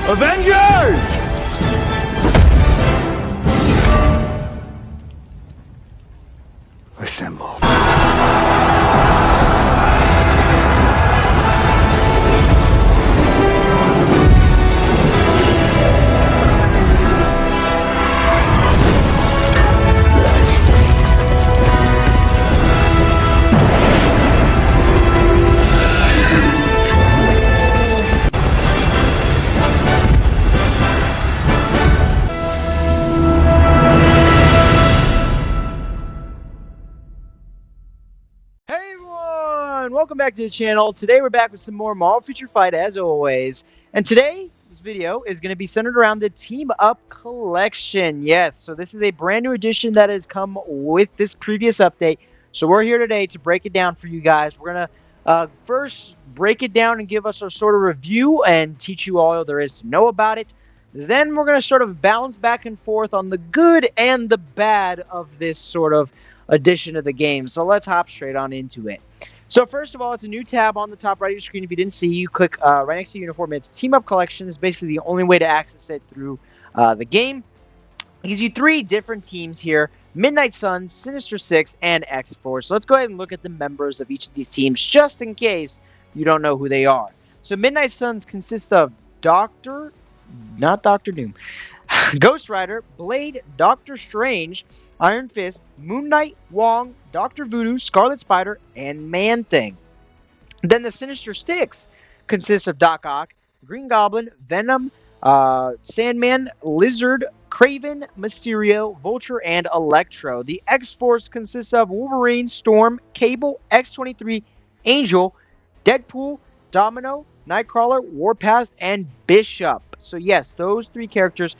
Avengers! Assemble. Welcome back to the channel. Today we're back with some more Marvel Future Fight as always. And today, this video is going to be centered around the Team Up Collection. Yes, so this is a brand new edition that has come with this previous update. So we're here today to break it down for you guys. We're going to first break it down and give us our sort of review and teach you all there is to know about it. Then we're going to sort of bounce back and forth on the good and the bad of this sort of edition of the game. So let's hop straight on into it. So first of all, it's a new tab on the top right of your screen. If you didn't see, you click right next to uniform. It's Team Up Collection. It's basically the only way to access it through the game. It gives you 3 different teams here: Midnight Suns, Sinister Six, and X-Force. So let's go ahead and look at the members of each of these teams, just in case you don't know who they are. So Midnight Suns consists of Doctor Doom, Ghost Rider, Blade, Doctor Strange, Iron Fist, Moon Knight, Wong, Dr. Voodoo, Scarlet Spider, and Man-Thing. Then the Sinister Six consists of Doc Ock, Green Goblin, Venom, Sandman, Lizard, Kraven, Mysterio, Vulture, and Electro. The X-Force consists of Wolverine, Storm, Cable, X-23, Angel, Deadpool, Domino, Nightcrawler, Warpath, and Bishop. So yes, those 3 characters,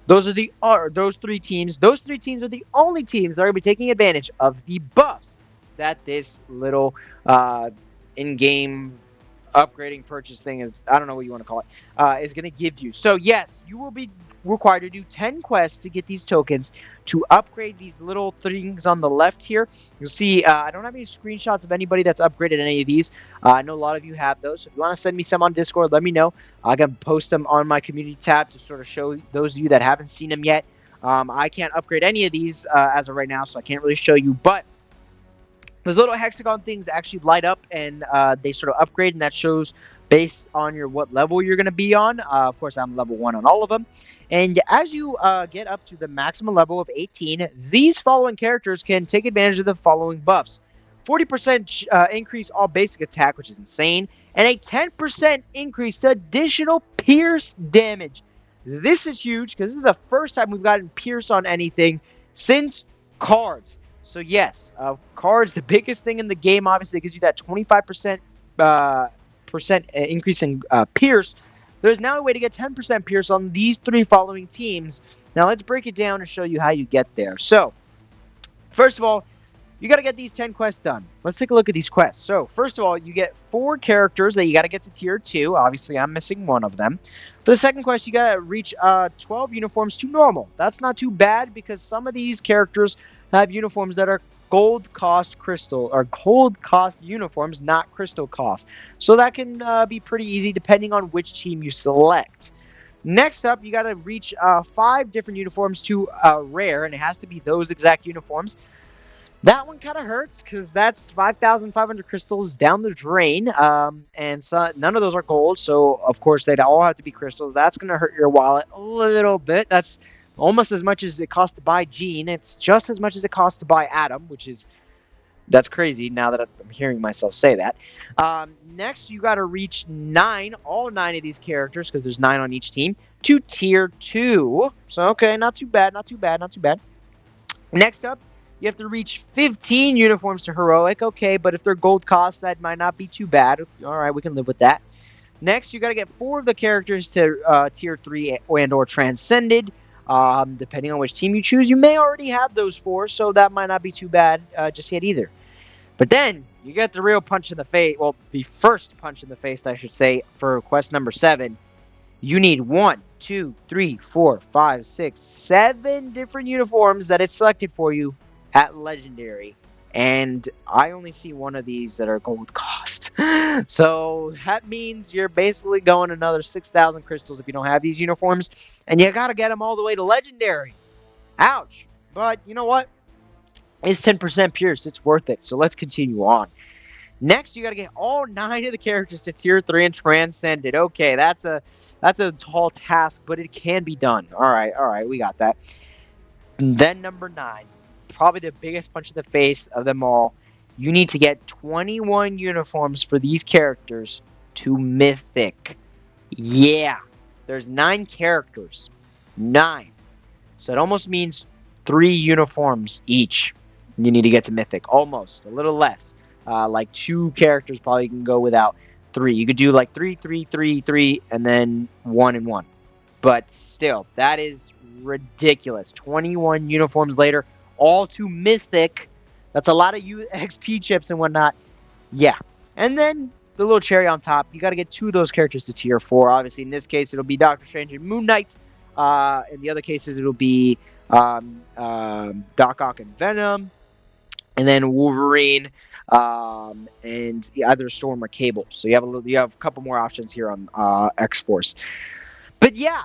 those 3 teams. Those 3 teams are the only teams that are going to be taking advantage of the buffs that this little in-game upgrading purchase thing is, I don't know what you want to call it, is going to give you. So yes, you will be required to do 10 quests to get these tokens to upgrade these little things on the left here. You'll see I don't have any screenshots of anybody that's upgraded any of these. I know a lot of you have those. So if you want to send me some on Discord, let me know. I can post them on my community tab to sort of show those of you that haven't seen them yet. I can't upgrade any of these as of right now, so I can't really show you, but those little hexagon things actually light up and they sort of upgrade, and that shows based on what level you're going to be on. Of course, I'm level 1 on all of them. And as you get up to the maximum level of 18, these following characters can take advantage of the following buffs: 40% increase all basic attack, which is insane, and a 10% increase to additional pierce damage. This is huge because this is the first time we've gotten pierce on anything since cards. So yes, cards, the biggest thing in the game, obviously, gives you that 25% increase in pierce. There's now a way to get 10% pierce on these 3 following teams. Now let's break it down and show you how you get there. So first of all, you got to get these 10 quests done. Let's take a look at these quests. So first of all, you get 4 characters that you got to get to tier 2. Obviously, I'm missing one of them. For the second quest, you got to reach 12 uniforms to normal. That's not too bad because some of these characters have uniforms that are gold cost crystal, or gold cost uniforms, not crystal cost. So that can be pretty easy depending on which team you select. Next up, you got to reach 5 different uniforms to rare, and it has to be those exact uniforms. That one kind of hurts because that's 5,500 crystals down the drain, and so none of those are gold, so of course they'd all have to be crystals. That's going to hurt your wallet a little bit. That's almost as much as it costs to buy Jean. It's just as much as it costs to buy Adam, that's crazy now that I'm hearing myself say that. Next, you got to reach 9, all 9 of these characters, because there's 9 on each team, to tier 2. So, okay, not too bad, not too bad, not too bad. Next up, you have to reach 15 uniforms to heroic. Okay, but if they're gold cost, that might not be too bad. All right, we can live with that. Next, you got to get 4 of the characters to tier 3 and or transcended. Depending on which team you choose, you may already have those 4, so that might not be too bad just yet either. But then you get the real punch in the face. Well, the first punch in the face, I should say, for quest number 7. You need 1, 2, 3, 4, 5, 6, 7 different uniforms that is selected for you at Legendary. and I only see one of these that are gold cost. So that means you're basically going another 6,000 crystals if you don't have these uniforms, and you got to get them all the way to legendary. Ouch. But you know what? It's 10% Pierce. It's worth it. So let's continue on. Next, you got to get all 9 of the characters to tier 3 and transcend it. Okay, that's a tall task, but it can be done. All right, we got that. And then number 9, probably the biggest punch in the face of them all. You need to get 21 uniforms for these characters to Mythic. Yeah, there's 9 characters. 9. So it almost means 3 uniforms each. You need to get to Mythic. Almost. A little less. Like 2 characters probably can go without 3. You could do like 3, 3, 3, 3, and then 1 and 1. But still, that is ridiculous. 21 uniforms later, all to Mythic. That's a lot of XP chips and whatnot. Yeah. And then the little cherry on top, you got to get 2 of those characters to tier 4. Obviously, in this case, it'll be Doctor Strange and Moon Knight. In the other cases, it'll be Doc Ock and Venom. And then Wolverine, and either Storm or Cable. So you have a couple more options here on X-Force. But yeah,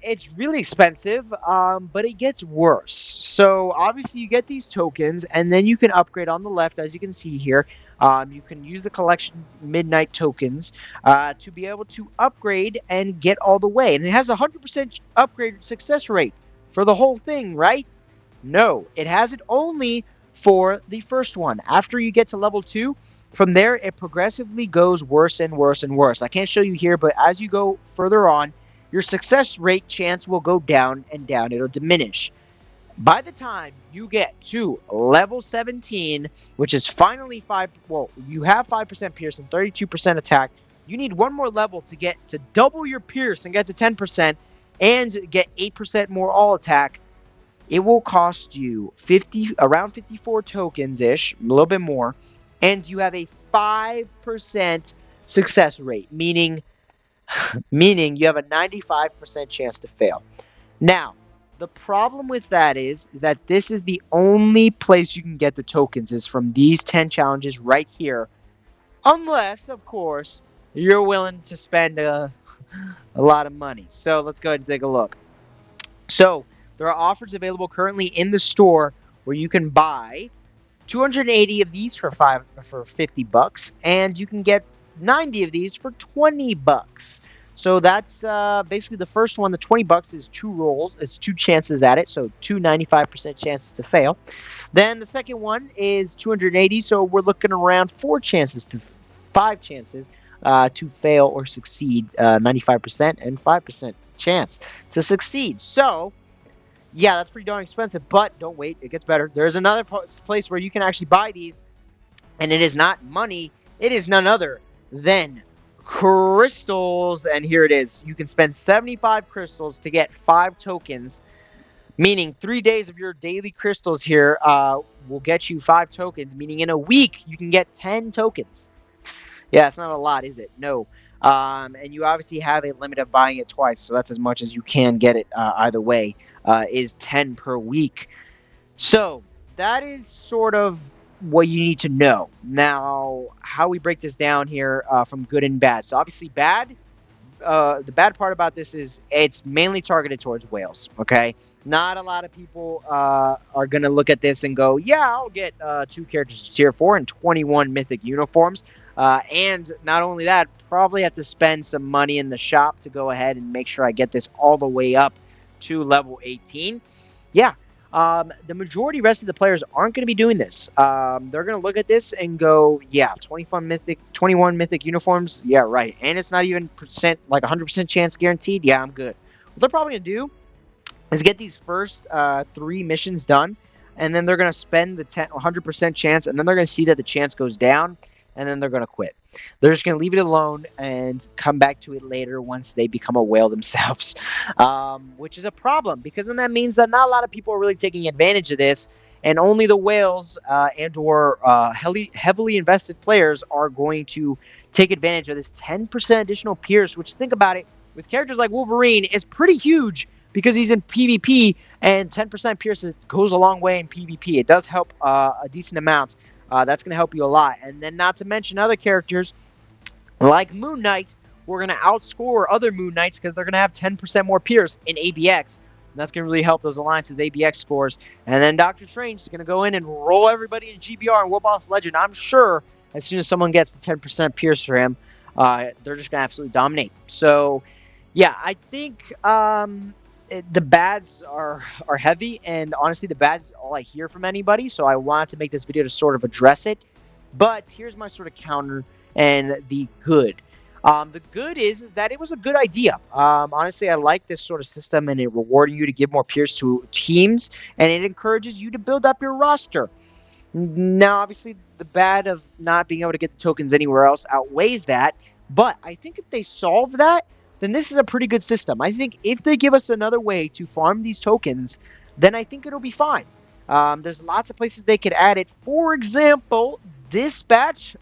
it's really expensive, but it gets worse. So obviously you get these tokens, and then you can upgrade on the left, as you can see here. You can use the collection Midnight tokens to be able to upgrade and get all the way. And it has a 100% upgrade success rate for the whole thing, right? No, it has it only for the first one. After you get to level 2, from there it progressively goes worse and worse and worse. I can't show you here, but as you go further on, your success rate chance will go down and down. It'll diminish. By the time you get to level 17, which is finally you have 5% pierce and 32% attack. You need one more level to get to double your pierce and get to 10% and get 8% more all attack. It will cost you around 54 tokens-ish, a little bit more, and you have a 5% success rate, meaning you have a 95% chance to fail. Now, the problem with that is that this is the only place you can get the tokens is from these 10 challenges right here, unless, of course, you're willing to spend a lot of money. So let's go ahead and take a look. So there are offers available currently in the store where you can buy 280 of these for $50, and you can get 90 of these for $20. So that's basically the first one. The $20 is 2 rolls. It's 2 chances at it, so 2 95% chances to fail. Then the second one is 280, so we're looking around 5 chances to fail or succeed, 95% and 5% chance to succeed. So yeah, that's pretty darn expensive, but don't wait. It gets better. There's another place where you can actually buy these, and it is not money. It is none other than crystals, and here it is. You can spend 75 crystals to get 5 tokens, meaning 3 days of your daily crystals here will get you 5 tokens, meaning in a week you can get 10 tokens. Yeah, it's not a lot, is it? No. And you obviously have a limit of buying it twice, so that's as much as you can get it either way, is 10 per week. So that is sort of what you need to know. Now, how we break this down here from good and bad. So obviously bad, the bad part about this is it's mainly targeted towards whales, okay? Not a lot of people are going to look at this and go, yeah, I'll get 2 characters to tier 4 and 21 mythic uniforms. And not only that, probably have to spend some money in the shop to go ahead and make sure I get this all the way up to level 18. Yeah, the rest of the players aren't going to be doing this. They're going to look at this and go, yeah, 21 mythic uniforms. Yeah, right. And it's not even like 100% chance guaranteed. Yeah, I'm good. What they're probably going to do is get these first 3 missions done, and then they're going to spend the 100% chance, and then they're going to see that the chance goes down, and then they're going to quit. They're just going to leave it alone and come back to it later once they become a whale themselves, which is a problem, because then that means that not a lot of people are really taking advantage of this, and only the whales and or heavily invested players are going to take advantage of this 10% additional pierce, which, think about it, with characters like Wolverine is pretty huge, because he's in PvP, and 10% Pierce goes a long way in PvP. It does help a decent amount. That's going to help you a lot. And then not to mention other characters like Moon Knight, we're going to outscore other Moon Knights because they're going to have 10% more Pierce in ABX. And that's going to really help those alliances' ABX scores. And then Doctor Strange is going to go in and roll everybody in GBR and World Boss Legend. I'm sure as soon as someone gets the 10% Pierce for him, they're just going to absolutely dominate. So, yeah, I think the bads are heavy. And honestly, the bads is all I hear from anybody. So I wanted to make this video to sort of address it. But here's my sort of counter and the good. The good is that it was a good idea. Honestly, I like this sort of system, and it rewarding you to give more Pierce to teams, and it encourages you to build up your roster. Now, obviously, the bad of not being able to get the tokens anywhere else outweighs that, but I think if they solve that, then this is a pretty good system. I think if they give us another way to farm these tokens, then I think it'll be fine. There's lots of places they could add it. For example, Dispatch,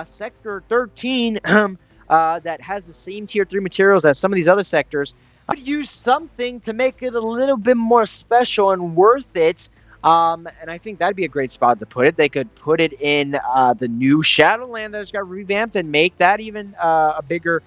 Sector 13, that has the same Tier 3 materials as some of these other sectors. I would use something to make it a little bit more special and worth it. And I think that'd be a great spot to put it. They could put it in the new Shadowland that just got revamped and make that even a bigger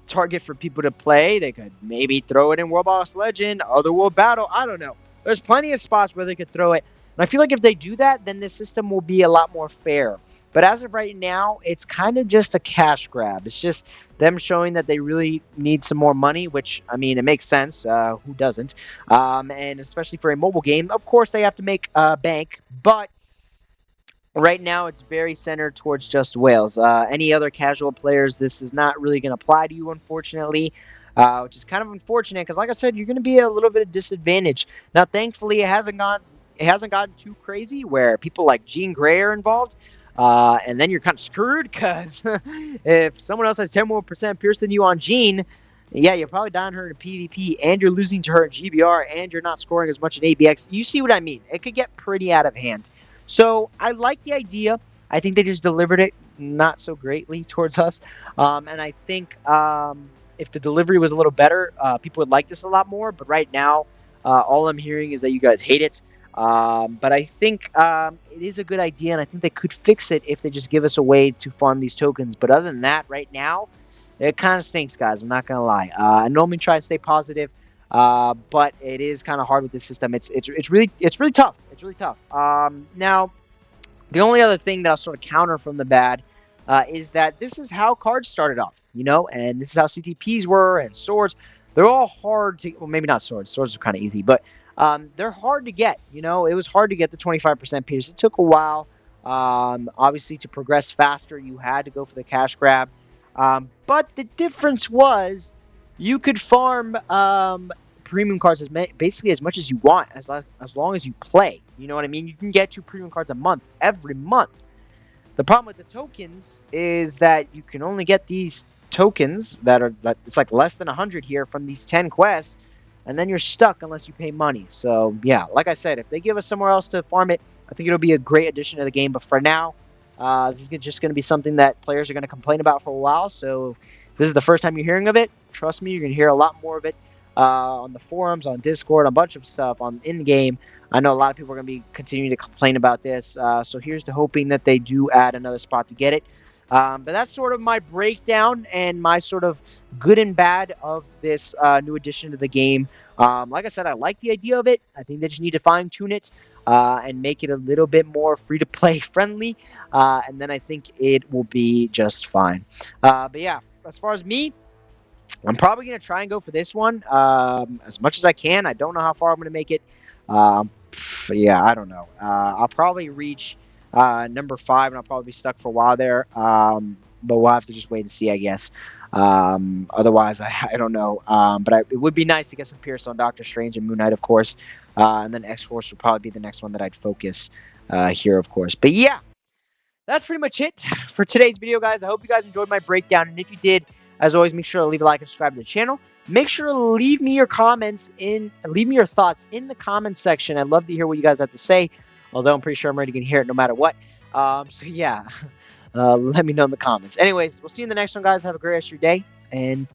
target for people to play. They could maybe throw it in World Boss Legend, Otherworld Battle. I don't know. There's plenty of spots where they could throw it. And I feel like if they do that, then the system will be a lot more fair. But as of right now, it's kind of just a cash grab. It's just them showing that they really need some more money, which, I mean, it makes sense. Who doesn't? And especially for a mobile game, of course, they have to make bank. But right now, it's very centered towards just whales. Any other casual players, this is not really going to apply to you, unfortunately. Which is kind of unfortunate because, like I said, you're going to be at a little bit of disadvantage. Now, thankfully, it hasn't gotten too crazy where people like Jean Grey are involved. And then you're kind of screwed because if someone else has 10% more Pierce than you on Jean, yeah, you're probably dying her in PvP, and you're losing to her in GBR, and you're not scoring as much in ABX. You see what I mean? It could get pretty out of hand. So I like the idea. I think they just delivered it not so greatly towards us. And I think if the delivery was a little better, people would like this a lot more. But right now, all I'm hearing is that you guys hate it. But I think it is a good idea, and I think they could fix it if they just give us a way to farm these tokens. But other than that, right now, it kind of stinks, guys. I'm not going to lie. I normally try and stay positive, but it is kind of hard with this system. It's really tough. It's really tough. Now, the only other thing that I'll sort of counter from the bad is that this is how cards started off, and this is how CTPs were and swords. They're all hard to, well, maybe not swords. Swords are kind of easy, but they're hard to get. It was hard to get the 25% Pierce. It took a while. Obviously, to progress faster, you had to go for the cash grab. But the difference was you could farm premium cards basically as much as you want, as long as you play. You know what I mean? You can get 2 premium cards a month, every month. The problem with the tokens is that you can only get these tokens that it's like less than 100 here from these 10 quests, and then you're stuck unless you pay money. So yeah, like I said, if they give us somewhere else to farm it, I think it'll be a great addition to the game. But for now, this is just going to be something that players are going to complain about for a while. So if this is the first time you're hearing of it, trust me, you're going to hear a lot more of it on the forums, on Discord, a bunch of stuff in the game. I know a lot of people are going to be continuing to complain about this. So here's to hoping that they do add another spot to get it. But that's sort of my breakdown and my sort of good and bad of this new addition to the game. Like I said, I like the idea of it. I think they just need to fine-tune it and make it a little bit more free-to-play friendly. And then I think it will be just fine. But yeah, as far as me, I'm probably going to try and go for this one as much as I can. I don't know how far I'm going to make it. Yeah, I don't know. I'll probably reach number 5, and I'll probably be stuck for a while there. But we'll have to just wait and see, I guess. Otherwise, I don't know. But it would be nice to get some Pierce on Doctor Strange and Moon Knight, of course. And then X-Force would probably be the next one that I'd focus here, of course. But yeah, that's pretty much it for today's video, guys. I hope you guys enjoyed my breakdown. And if you did, as always, make sure to leave a like and subscribe to the channel. Make sure to leave me your thoughts in the comments section. I'd love to hear what you guys have to say. Although I'm pretty sure I'm already going to hear it no matter what. So yeah, let me know in the comments. Anyways, we'll see you in the next one, guys. Have a great rest of your day, and